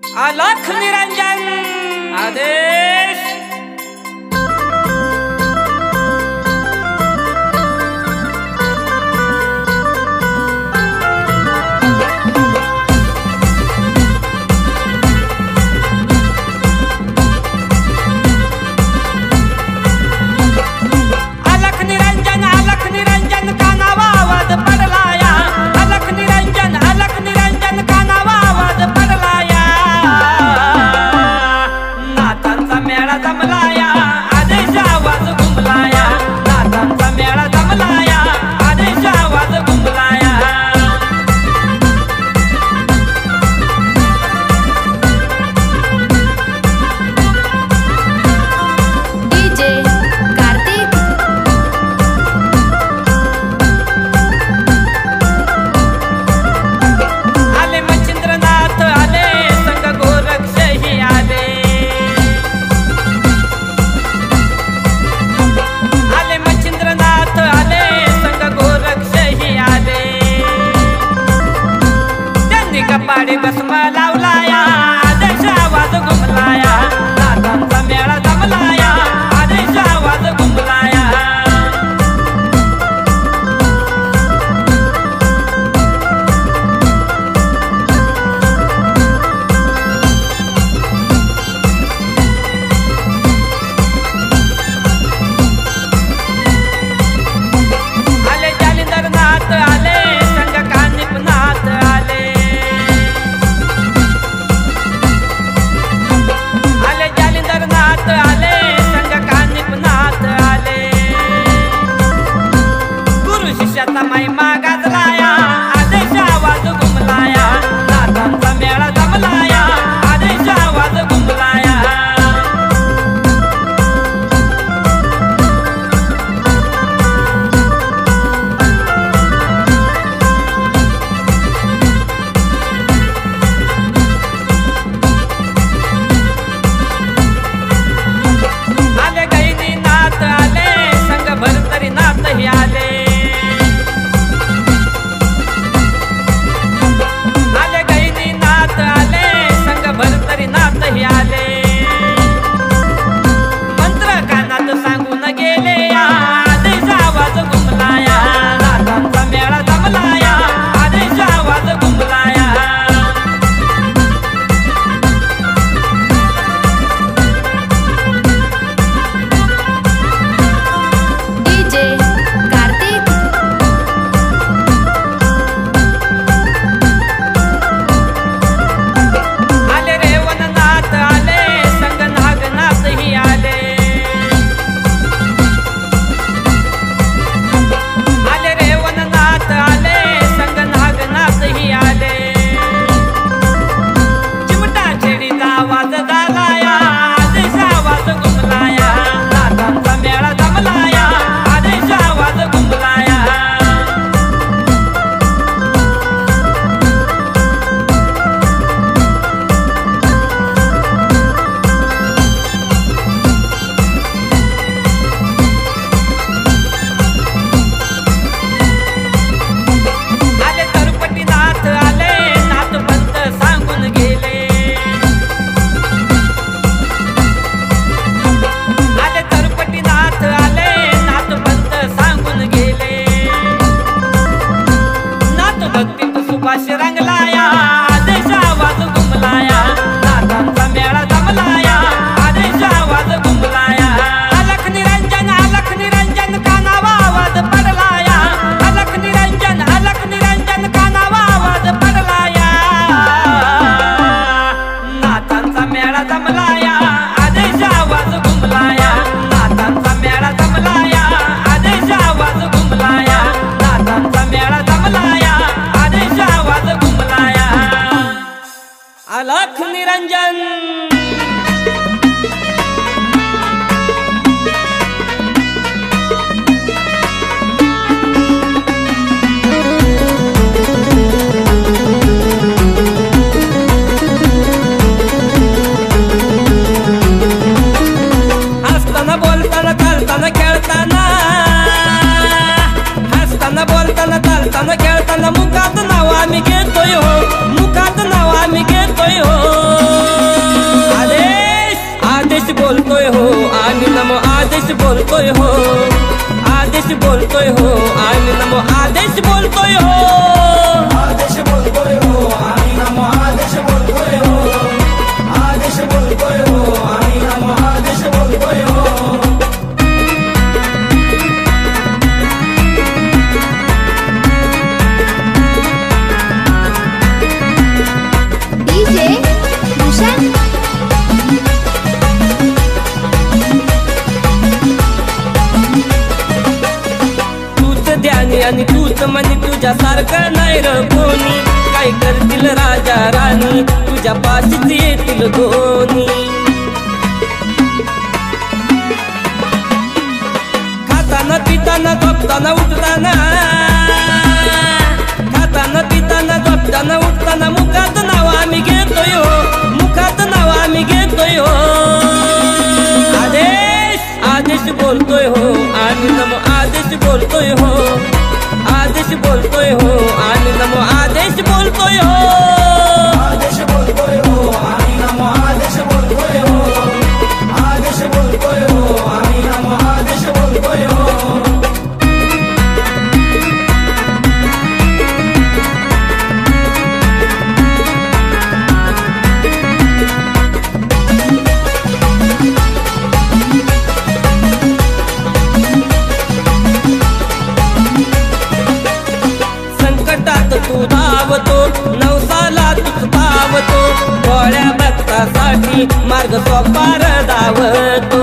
अलख निरंजन आदेश। अलख निरंजन का नावा आवाज पडलाया। अलख निरंजन का नावा आवाज पडलाया। नाथांचा मेळा जमलाया, आदेश आवाज घुमलाया। नाथांचा मेळा जमलाया, आदेश आवाज घुमलाया। डीजे कार्तिक आले मच्छिंद्रनाथ आले, संग गोरक्षही आले। आले मच्छिंद्रनाथ आले, संग गोरक्षही आले। त्यांनी कपाळी भस्म लावलाया, आदेश आवाज घुमलाया। नाथांचा मेळा जमलाया, आदेश आवाज घुमलाया। आले जालिंदरनाथ आले, संग कानिपनाथ आले। आले जालिंदरनाथ आले, संग कानिपनाथ आले। गुरु शिष्याचा महिमा गाजलाया, आदेश आवाज घुमलाया। नाथांचा मेळा जमलाया, आदेश आवाज घुमलाया। आले गहिनीनाथ आले, संग भरतरीनाथही आले। आले गहिनीनाथ आले, संग भरतरीनाथही आले। मंत्र कानात सांगून गेले, आदेश आवाज घुमलाया। नाथांचा मेळा जमलाया, आदेश आवाज घुमलाया। डीजे कार्तिक आले रेवणनाथ आले, संग नागनाथही आले। आले रेवणनाथ आले, संग नागनाथही आले। चिमटा छेडीचा आवाज झालाया, आदेश आवाज घुमलाया। नाथांचा मेळा जमलाया, आदेश आवाज घुमलाया। आले तरुपटीनाथ आले, नाथपंत सांगून गेले। आले तरुपटीनाथ आले, नाथपंत सांगून गेले। नाथ भक्तीत सुभाष रंगलाया, आदेश आवाज घुमलाया। नाथांचा मेळा जमलाया, आदेश आवाज घुमलाया। अलख निरंजन का नावा आवाज पडलाया। अलख निरंजन का नावा आवाज पडलाया। नाथांचा मेळा जमलाया, आदेश आवाज घुमलाया। नाथांचा मेळा जमलाया, आदेश आवाज घुमलाया। नाथांचा मेळा जमलाया, आदेश आवाज घुमलाया। अलख निरंजन हसताना बोलताना चालताना खेळताना, हसताना बोलताना चालताना खेळताना मुखात नाव आम्ही घेतोय हो, मुखात नाव आम्ही घेतोय हो। बोलतोय हो, आदेश बोलतोय हो आणि नमो आदेश बोलतोय हो, आदेश बोलतोय हो आणि नमो आदेश बोलतोय हो, आदेश बोलतोय हो आणि नमो आदेश बोलतोय हो. DJ भूषण तूच ध्यानी आणि तूच मनी, तुझ्यासारखं नाही र कोणी. काय करतील राजा राणी, तुझ्या पाशीच येतील दोन्ही. खाताना पिताना झोपताना उठताना, खाताना पिताना झोपताना उठताना मुखात नाव आम्ही घेतोय हो, मुखात नाव आम्ही घेतोय हो. आदेश आदेश बोलतोय हो आणि नमो आदेश बोलतोय हो, आदेश बोलतोय हो आणि नमो आदेश बोलतोय हो, आदेश बोलतोय हो आणि नमो आदेश बोलतोय हो, आदेश बोलतोय हो आणि नमो आदेश बोलतोय हो. संकटात तू धावतो, नवसाला तूच धावतो, डोळ्या भक्तासाठी मार्ग सोपार धावतो.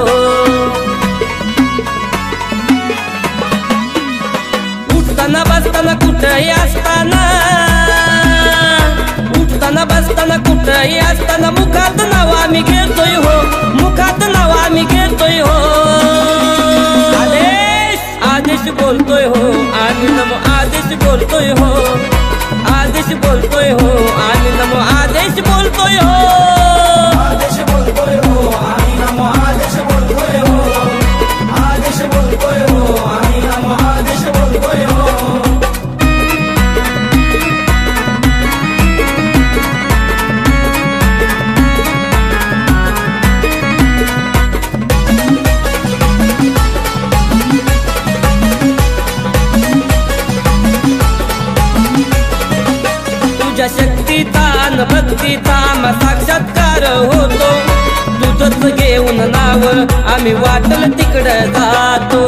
उठताना बसताना कुठंही असताना, उठताना बसताना कुठंही असताना मुखात नाव आम्ही घेतोय हो, मुखात नाव आम्ही घेतोय हो. आदेश आदेश बोलतोय हो आणि नमो आदेश बोलतोय हो, आदेश बोलतोय हो आणि नमो आदेश बोलतोय हो, आदेश बोलतोय हो आणि नमो आदेश बोलतोय हो, आदेश बोलतोय हो आणि नमो आदेश बोलतोय हो. तुझ्या शक्तीचा अन भक्तीचा आम्हा साक्षात्कार होतो. तुझंच घेऊन नाव आम्ही वाटल तिकडं जातो.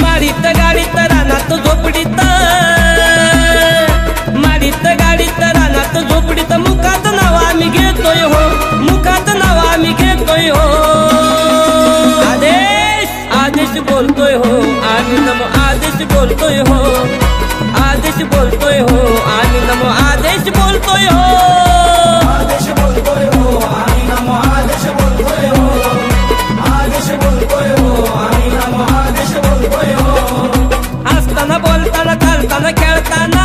माडीत गाडीत रानात झोपडीत, माडीत गाडीत रानात झोपडीत मुखात नाव आम्ही घेतोय हो, मुखात नाव आम्ही घेतोय हो. आदेश आदेश बोलतोय हो आणि नमो आदेश बोलतोय हो, आदेश बोलतोय हो आणि नमो आदेश बोलतोय हो, आदेश बोलतोय हो आणि नमो आदेश बोलतोय हो, आदेश बोलतोय हो आणि नमो आदेश बोलतोय हो. हसताना बोलताना चालताना खेळताना,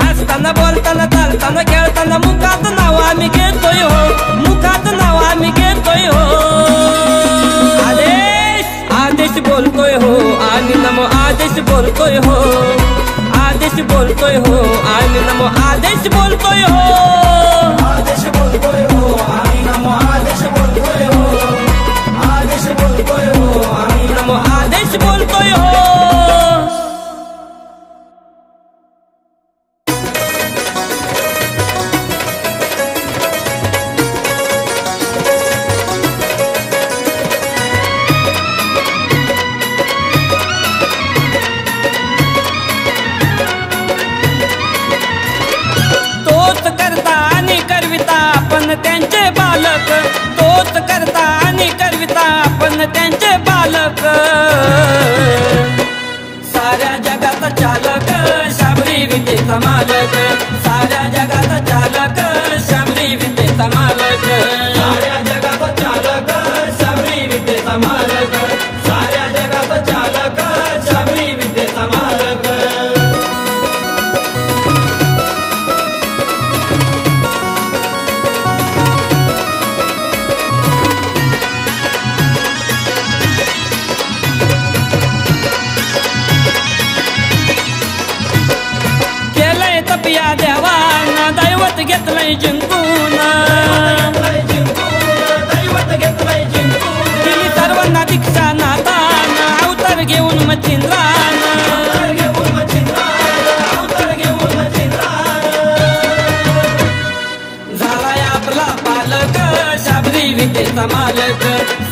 हसताना बोलताना चालताना खेळताना मुखात नाव आम्ही घेतोय हो, मुखात नाव आम्ही घेतोय हो. आदेश आदेश बोलतोय हो आणि नमो आदेश बोलतोय हो, आदेश बोलतोय हो आणि नमो आदेश बोलतोय हो, आदेश बोलतोय हो आणि नमो आदेश बोलतोय हो, आदेश बोलतोय हो आणि नमो आदेश बोलतोय हो. तोच करता आणि करविता आपण त्यांचे बालक, तोच करता आणि करविता आपण त्यांचे बालक. साऱ्या जगाचा चालक शाबरी विद्येचा मालक, साऱ्या जगाचा चालक शाबरी विद्येचा मालक, साऱ्या जगाचा चालक शाबरी विद्येचा मालक, साऱ्या जगाचा चालक शाबरी विद्येचा मालक. केलंय तपिया देवाना दैवत घेतलंय जिंकून, विद्येचा मालक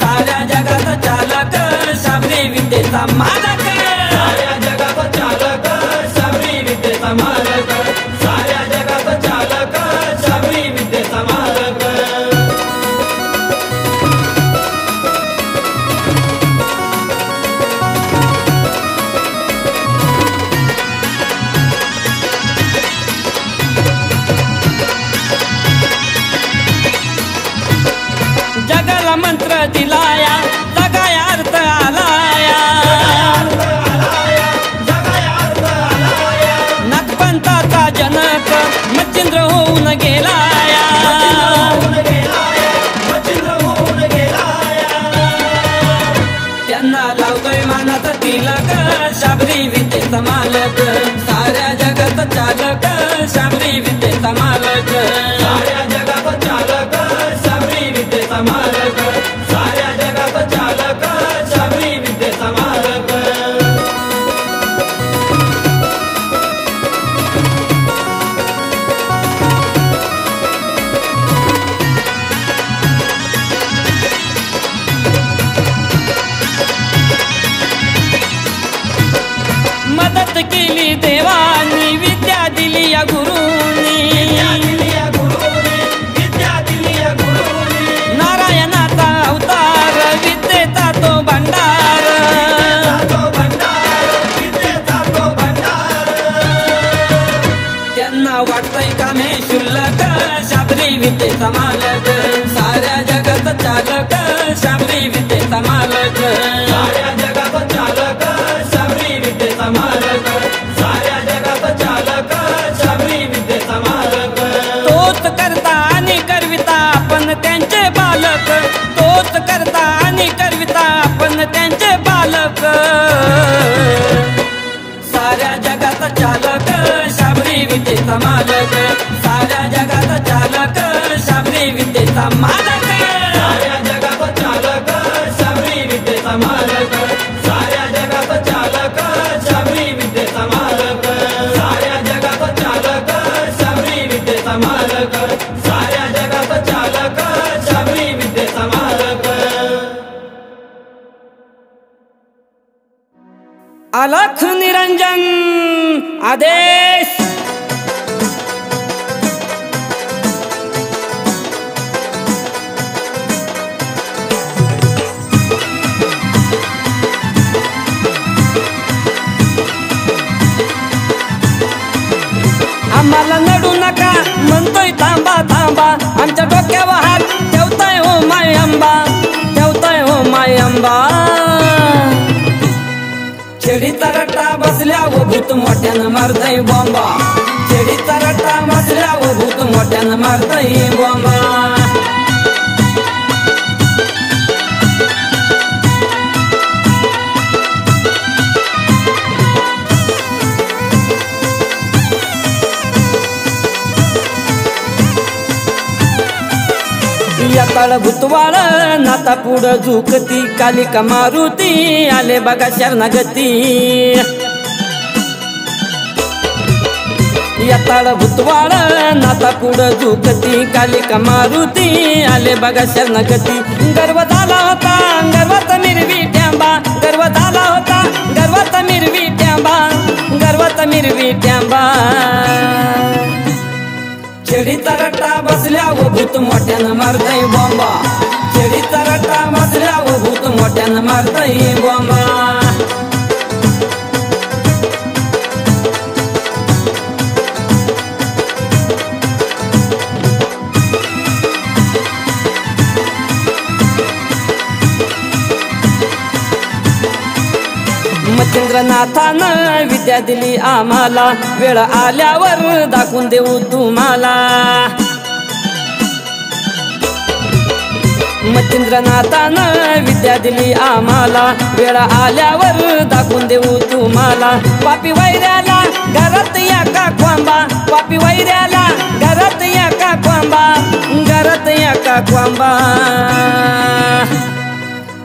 साऱ्या जगात चालक शाबरी विद्येचा मालक साऱ्या जगात चालक शाबरी विद्येचा मालक साऱ्या जगात चालक शाबरी विद्येचा मालक जगाला मंत्र दिलाया जगाया अर्थ आलाया नाथपंथाचा जनक मच्छिंद्र होऊन गेलाया त्यांना लावतोय मानात तिलक शाबरी विद्येचा मालक साऱ्या जगात चालक शाबरी विद्येचा मालक साऱ्या जगात चालक शाबरी विद्येचा मालक साऱ्या जगात चालक शाबरी विद्येचा मालक मदत केली देवानी विद्या दिली या गुरुनी नारायणाचा अवतार विद्येचा तो भंडार त्यांना वाटतंय का मी शुल्लक शाबरी विद्येचा मालक साऱ्या जगात चालक शाबरी विद्येचा मालक साऱ्या जगात चालक शाबरी विद्येचा मालक साऱ्या जगात चालक शाबरी विद्येचा मालक तोच करता आणि करविता आपण त्यांचे बालक तोच करता आणि करविता आपण त्यांचे बालक साऱ्या जगात चालक शाबरी विद्येचा मालक साऱ्या जगात चालक शाबरी विद्येचा मालक साऱ्या जगात चालक शाबरी विद्येचा मालक साऱ्या जगात चालक शाबरी विद्येचा मालक साऱ्या जगात चालक शाबरी विद्येचा मालक साऱ्या जगात चालक शाबरी विद्येचा मालक अलख निरंजन आदेश आम्हाला नडू नका म्हणतोय थांबा थांबा आमच्या डोक्यावर हात ठेवताय हो माय अंबा ठेवताय हो माय अंबा छेडीचा रट्टा बसल्या व भूत मोठ्यानं मारतय बॉम्बा छेडीचा रट्टा बसल्या व भूत मोठ्यानं मारतय बॉम्बा याताळ भूतवाळ नाता पुढं झुकती कालिका मारुती आले बघा शरणागती याताळ भूतवाळ नाता पुढं झुकती कालिका मारुती आले बघा शरणागती गर्व झाला होता गर्वात मिरवी ट्यांबा गर्व झाला होता गर्वात मिरवी ट्यांबा गर्वात मिरवी ट्यांबा छेडीचा रट्टा बसल्या व भूत मोठ्यानं मारतय बॉम्बा छेडीचा रट्टा बसल्या व भूत मोठ्यानं मारतय बॉम्बा मच्छिंद्रनाथानं विद्या दिली आम्हाला वेळ आल्यावर दाखवून देऊ तुम्हाला मच्छिंद्रनाथानं विद्या दिली आम्हाला वेळ आल्यावर दाखवून देऊ तुम्हाला पापी वैऱ्याला घरात या का क्वांबा पापी वैऱ्याला घरात या का क्वांबा घरात या का क्वांबा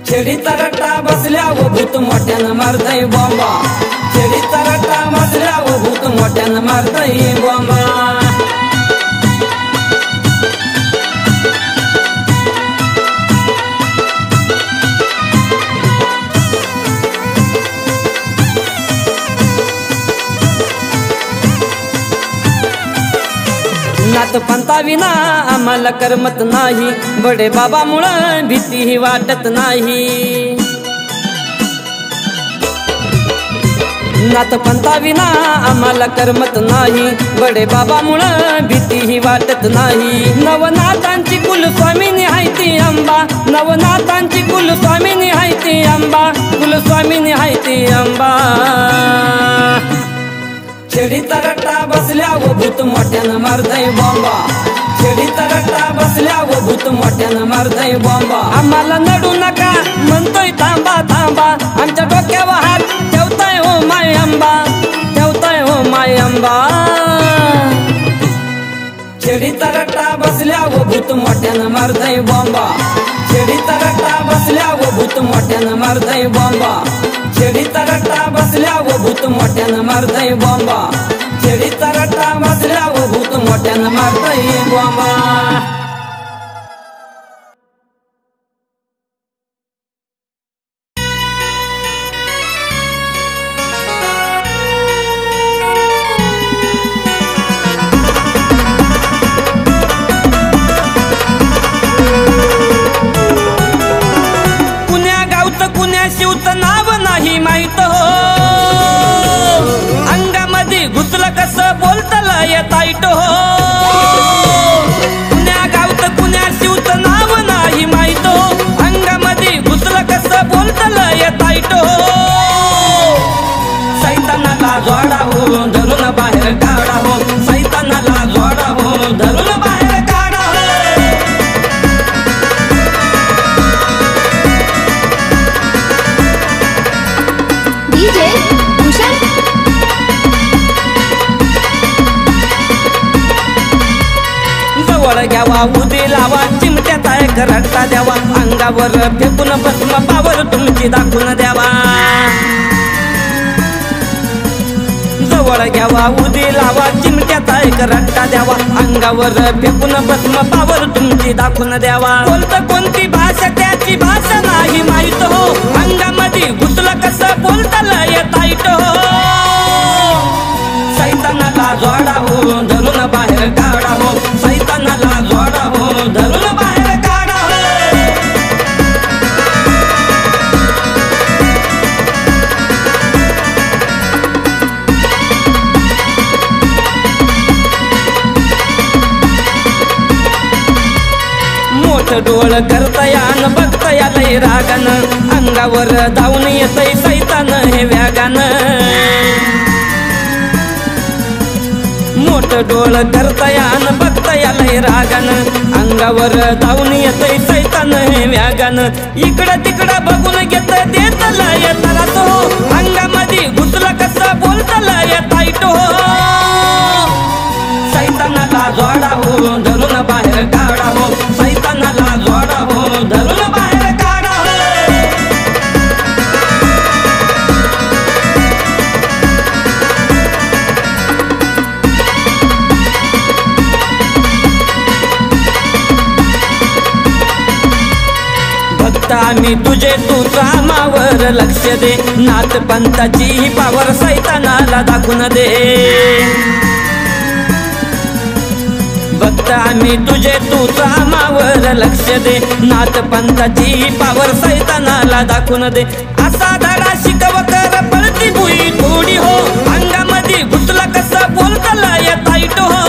छेडीचा रट्टा बसल्या व भूत मोठ्यानं मारतय बॉम्बा छेडीचा रट्टा बसल्या व भूत मोठ्यानं मारतय बॉम्बा नाथ पंथा विना आम्हाला करमत नाही, बडे बाबामुळं भीतीही वाटत नाही। नाथ पंथा विना आम्हाला करमत नाही, बडे बाबामुळं भीतीही वाटत नाही। नवनाथांची कुलस्वामिनी आहे ती अंबा, नवनाथांची कुलस्वामिनी आहे ती अंबा, कुलस्वामिनी आहे ती अंबा। छेडीचा रट्टा बसल्या व भूत मोठ्यानं मारतय बॉम्बा, छेडीचा रट्टा बसल्या व भूत मोठ्यानं मारतय बॉम्बा। आम्हाला नडू नका म्हणतोय थांबा थांबा, आमच्या डोक्यावर हात ठेवताय हो माय अंबा, ठेवताय हो माय अंबा। छेडीचा रट्टा बसल्या व भूत मोठ्यानं मारतय बॉम्बा, छेडीचा रट्टा बसल्या व भूत मोठ्यानं मारतय बॉम्बा, छेडीचा रट्टा बसल्या व भूत मोठ्यानं मारतय बॉम्बा, छेडीचा रट्टा बसल्या व भूत मोठ्यानं मारतय बॉम्बा। शिवचं नाव नाही माहित हो, अंगामध्ये घुसलं कसं बोलतलं येतायट हो। कुण्या गावचं कुण्या शिवचं नाव नाही माहित हो, अंगामध्ये घुसलं कसं बोलतलं येतायट हो। सैतानाला जोडा हो धरून बाहेर काढा हो, सैतानाला जोडा हो धरून बाहेर काढा हो। डीजे भूषण जवळ घ्यावा उदी लावा, चिमट्याचा एक रट्टा द्यावा, अंगावर फेकून भस्म पावर तुमची दाखवून द्यावा। जवळ घ्यावा उदी लावा, चिमट्याचा एक रट्टा द्यावा, अंगावर फेकून भस्म पावर तुमची दाखवून द्यावा। बोलतं कोणती भाषा त्याची भाषा नाही माहित हो, अंगामध्ये घुसलं कसं बोलतलं येतायट हो। सैतानाला जोडा हो धरून बाहेर काढा हो, सैतानाला जोडा हो धरून बाहेर काढा हो। मोठं डोळ करतयान बघतया लय रागानं, अंगावर धावून येतय सैतान हे व्यागानं। मोठं डोळ करतयान बघतया लय रागानं, अंगावर धावून येतय सैतान हे व्यागानं। इकडं तिकडं बघून घेत देतलं येतारात हो, अंगामध्ये घुसलं कसं बोलतलं येतायट हो। सैतानाला जोडा हो धरून बाहेर काढा हो, सैतानाला जोडा हो धरून बाहेर काढा हो। भक्त आम्ही तुझे तू कामावर लक्ष दे, नाथ पंथाची ही पावर सैतानाला दाखवून दे। भक्त आम्ही तुझे तू कामावर लक्ष दे, नाथ पंथाची पावर सैतानाला दाखवून दे। असा धडा शिकव कर पळती भुई थोडी हो, अंगामध्ये घुसलं कसं बोलतलं येतायट हो।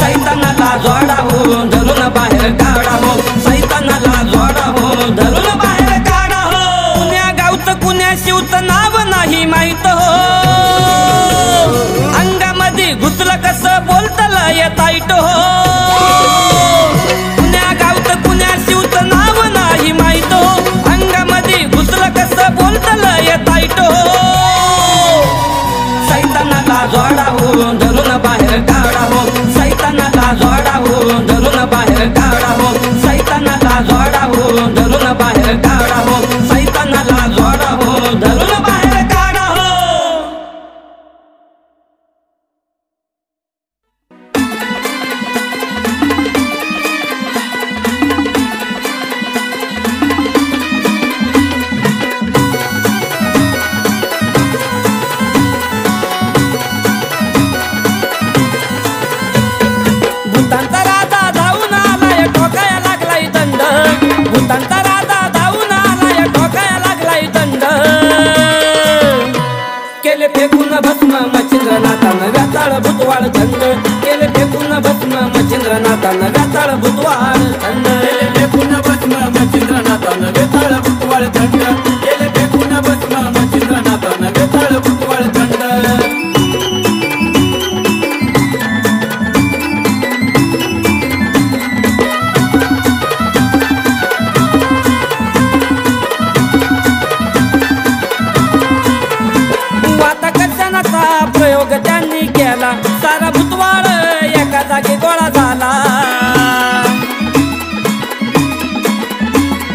सैतानाला जोडा हो धरून बाहेर काढा हो, सैतानाला जोडा हो धरून बाहेर काढा हो। कुण्या गावचं कुण्या शिवचं नाव नाही माहित हो, अंगामध्ये घुसलं कसं बोलतलं येतायट हो। कुण्या गावचं कुण्या शिवचं नाव नाही माहित हो, अंगामध्ये केले फेकून भस्म मच्छिंद्रनाथानं व्याताळ भूतवाळ थंड केले फेकून भस्म मच्छिंद्रनाथानं व्याताळ भूतवाळ थंड केले फेकून भस्म मच्छिंद्रनाथानं वेताळ भूतवाळ थंड केले फेकून भस्म मच्छिंद्रनाथानं वेताळ भूतवाळ थंड प्रयोग त्यांनी केला सारा भूतवाळ एका जागी गोळा झाला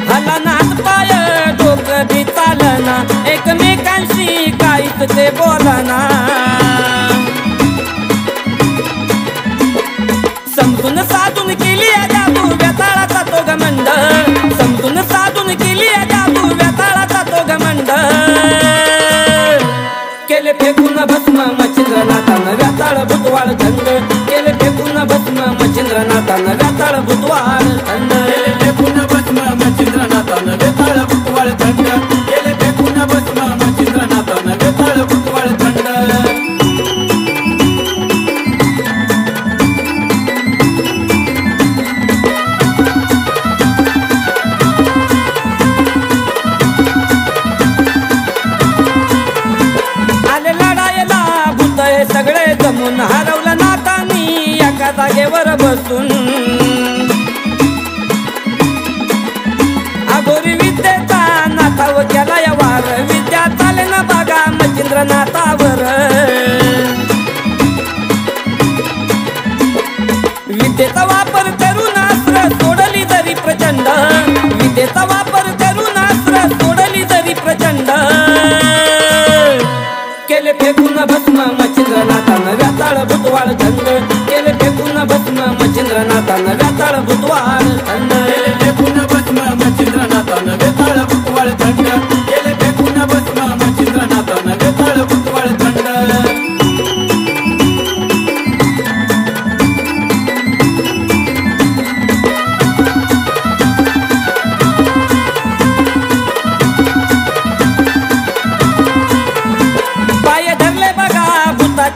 हला ना हात पाय डोकं बी चालना एकमेकांशी काहीच ते बोलना समजून साधून केली जादू व्याताळाचा तो घमंड समजून साधून केली जादू व्याताळाचा तो घमंड केले फेकून भस्म मच्छिंद्रनाथानं व्याताळ भूतवाळ थंड केले फेकून भस्म मच्छिंद्रनाथानं व्याताळ भूतवाळ थंड केले फेकून भस्म मच्छिंद्रनाथानं वेताळ भूतवाळ थंड केले फेकून भस्म मच्छिंद्रनाथानं वेताळ भूतवाळ थंड सगळे जमून हरवलं नातानी एका जागेवर बसून अघोरी विद्येचा नाथावर केला या वार विद्या चाले ना बघा मच्छिंद्रनाथावर विद्येचा वापर करून अस्त्र सोडली तरी प्रचंड विद्येचा वापर करून अस्त्र सोडली तरी प्रचंड केले फेकून भस्म मच्छिंद्रनाथानं व्याताळ भूतवाळ थंड केले फेकून भस्म मच्छिंद्रनाथानं व्याताळ भूतवाळ थंड केले फेकून भस्म मच्छिंद्रनाथानं वेताळ भूतवाळ थंड केले फेकून भस्म मच्छिंद्रनाथानं वेताळ भूतवाळ थंड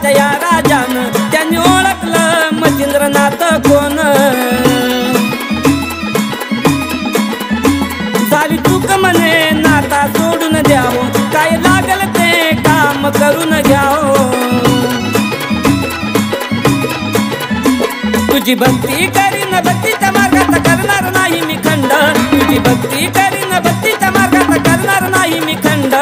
या राजानं त्यांनी ओळखलं मच्छिंद्रनाथ कोण झाली चूक म्हणे नाता सोडून द्यावं काय लागल ते काम करून घ्यावं तुझी भक्ती करीन भक्तीच्या मार्गात करणार नाही मी खंड तुझी भक्ती करीन भक्तीच्या मार्गात करणार नाही मी खंड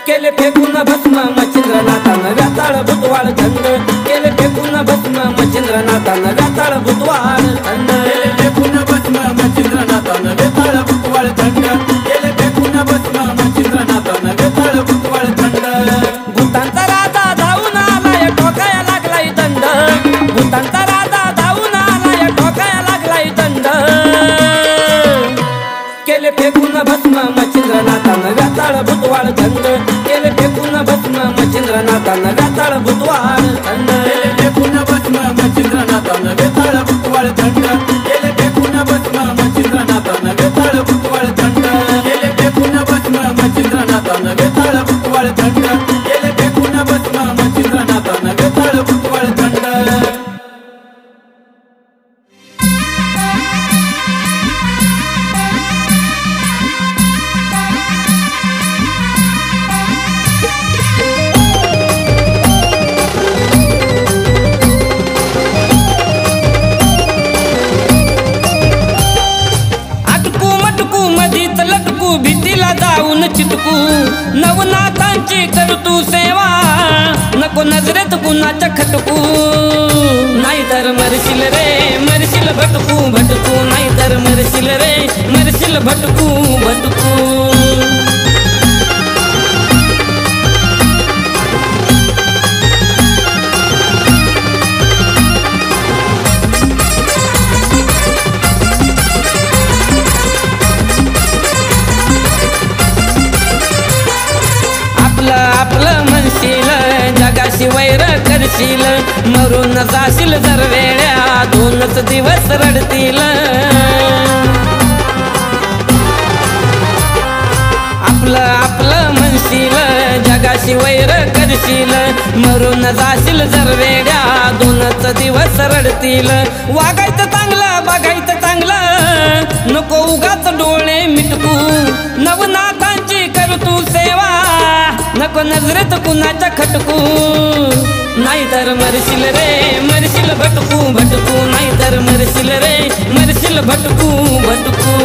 केले फेकून भस्म मच्छिंद्रनाथानं व्याताळ भूतवाळ थंड केले फेकून भस्म मच्छिंद्रनाथानं व्याताळ भूतवाळ थंड केले फेकून भस्म मच्छिंद्रनाथानं वेताळ भूतवाळ थंड केले फेकून भस्म मच्छिंद्रनाथानं वेताळ भूतवाळ थंड भूतांचा राजा धावून आलाय ठोकाया लागलाय दंड भूतांचा राजा धावून आलाय ठोकाया लागलाय दंड केले फेकून भस्म मच्छिंद्रनाथानं व्याताळ भूतवाळ थंड केले फेकून भस्म मच्छिंद्रनाथानं व्याताळ भूतवाळ थंड केले फेकून भस्म मच्छिंद्रनाथानं वेताळ भूतवाळ थंड केले फेकून भस्म मच्छिंद्रनाथानं वेताळ भूतवाळ थंड केले फेकून भस्म मच्छिंद्रनाथानं वेताळ भूतवाळ थंड केले फेकून भस्म मच्छिंद्रनाथानं वेताळ भूतवाळ थंड भीतीला जाऊन चिटकू नवनाथांची कर तू सेवा नको नजरेत कुणाच्या खटकू नाहीतर मरशील रे मरशील भटकू भटकू नाहीतर मरशील रे मरशील भटकू भटकू आपलं म्हणशील जगाशी वैर करशील मरून जाशील जर वेळ्या दोनच दिवस रडतील आपलं म्हणशील माझ्याशी वैर करशील मरून जाशील जर वेड्या दोनच दिवस रडतील वागायचं चांगलं बघायचं चांगलं नको उगाच डोळे मिटकू नवनाथांची कर तू सेवा नको नजरेत कुणाच्या खटकू नाहीतर मरशील रे मरशील भटकू भटकू नाहीतर मरशील रे मरशील भटकू भटकू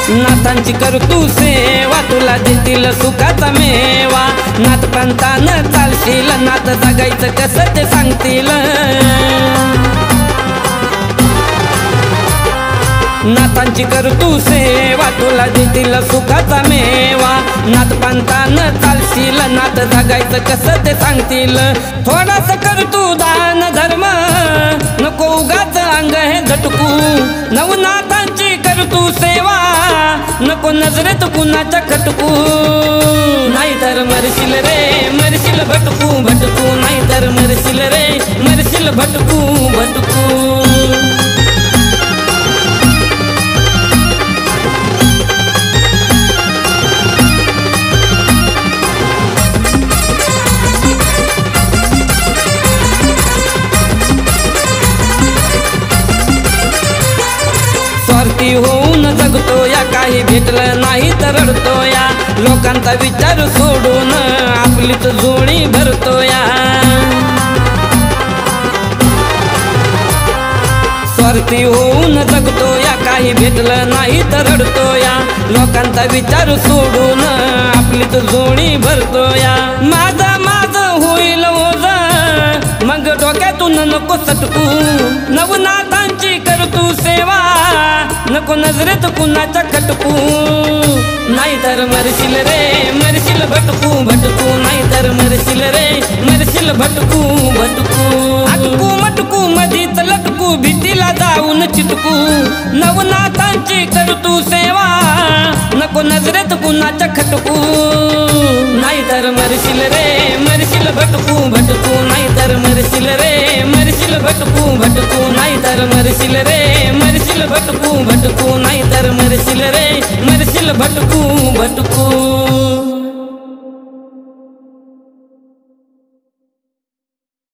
नाथांची कर तू सेवा तुला देतील सुखाचा मेवा नाथ पंतानं चालशील नाथ जगायचं कसं ते सांगतील नाथांची कर तू सेवा तुला देतील सुखाचा मेवा नाथ पंतानं चालशील नाथ जगायचं कसं ते सांगतील थोडासा कर तू दान धर्म नको उगाच अंग हे झटकू नवनाथांची कर तू सेवा नको नजरेत कुणाच्या खटकू नाहीतर मरशील रे मरशील भटकू भटकू नाहीतर मरशील रे मरशील भटकू भटकू स्वार्थी होऊन जगतो या काही भेटलं नाही तर रडतो या लोकांचा विचार सोडून आपलीच जोडी भरतो या स्वार्थी होऊन जगतो या काही भेटलं नाही तर रडतो या लोकांचा विचार सोडून आपलीच जोडी भरतो या माझं माझं होईल ओझ मग डोक्यातून नको सटकू नवनाथांची कर तू सेवा नको नजरेत कुणाच्या खटकू नाहीतर मरशील रे मरशील भटकू भटकू नाहीतर मरशील रे मरशील भटकू भटकू अटकू मटकू मधीच लटकू भीतीला जाऊन चिटकू नवनाथांची कर तू सेवा नको नजरेत कुणाच्या खटकू नाहीतर मरशील रे मरशील भटकू भटकू नाहीतर मरशील रे मरशील भटकू भटकू नाहीतर मरशील रे मरशील भटकू भटकू नाहीतर मरशील रे मरशील भटकू भटकू